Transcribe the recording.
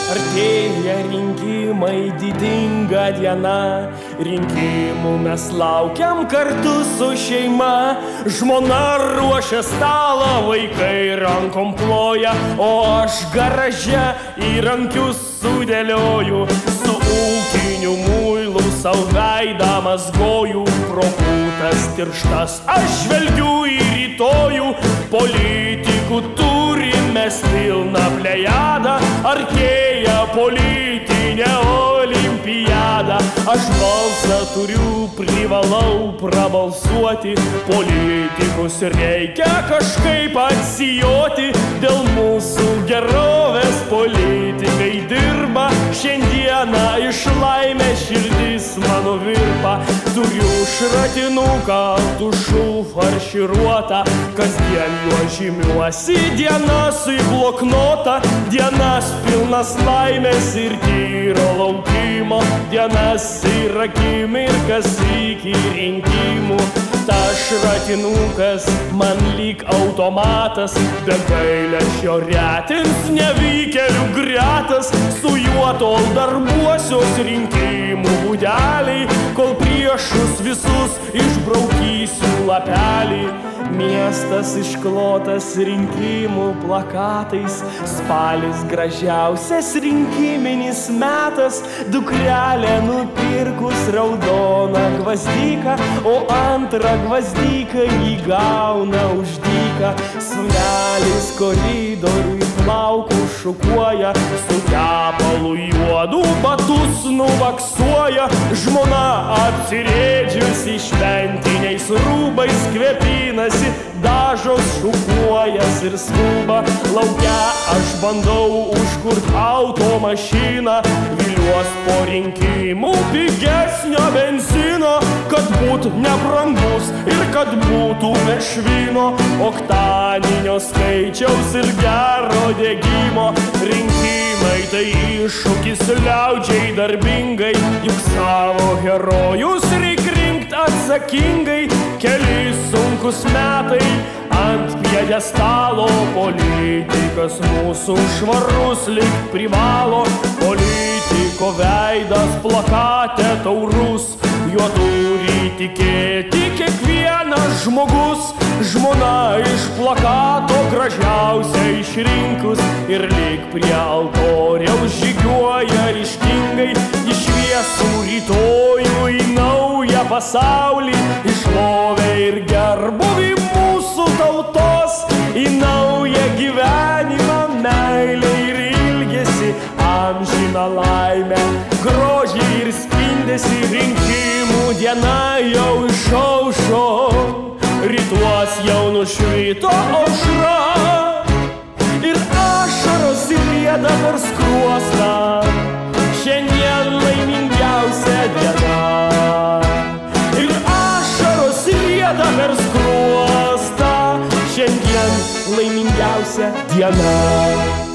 Artėja rinkimai, didinga diena, rinkimų mes laukiam kartu su šeima. Žmona ruošia stalą, vaikai rankom ploja, o aš garaže įrankius sudėlioju. Su ūkiniu muilu sau veidą mazgoju, pro putas tirštas aš žvelgiu į rytojų. Politikų turime pilną plejadą, artėja politinė olimpiada. Aš balsą turiu, privalau prabalsuoti, politikus reikia kažkaip atsijoti. Dėl mūsų gerovės politikai dirba, šiandieną iš laimės širdis mano virpa. Turiu šratinuką, tušu farširuotą, kasdien juo žymiuosi, dienas į bloknotą. Dienas pilnas laimės ir tyro laukimo, dienas ir akimirkas iki rinkimų. Ta šratinukas man lyg automatas, be gailesčio retins nevykėlių gretas. Su juo tol darbuosios rinkimų būdeliai, kol priešus visus išbraukysiu lapelį. Miestas išklotas rinkimų plakatais, spalis gražiausias rinkiminis metas. Dukrelė nupirkus raudoną gvazdiką, o antrą gvazdiką įgauna už dyką. Sūnelis koridoriui plaukus šukuoja, su tepalu juodu batus nuvaksuoja. Žmona apsirėdžiusi šventiniais rūbais kvepinasi, dažos šukuojas ir skuba. Lauke aš bandau užkurt automašiną, viliuos po rinkimų pigesnio benzino, kad būt nebrangus ir kad būtų be švino, oktaninio skaičiaus ir gero degimo. Rinkimai tai iššūkis liaudžiai darbingai, juk savo herojus reik rinkt atsakingai. Keli sunkus metai ant pjedestalo, politikas mūsų švarus lyg privalo. Politiko veidas plakate taurus, juo turi tikėti kiekvienas žmogus. Žmona iš plakato gražiausia išrinkus ir lyg prie altoriaus žygiuoja ryžtingai į šviesų rytojų, į naują pasaulį, į šlovę ir gerbūvį mūsų tautos, į naują gyvenimą, meilę ir ilgesį, amžiną laimę, grožį ir spindesį. Rinkimų diena jau išaušo, rytuos jau nušvito aušra ir ašaros rieda per skruostą. Šiandien laimingiausia diena ir ašaros rieda per skruostą. Šiandien laimingiausia diena.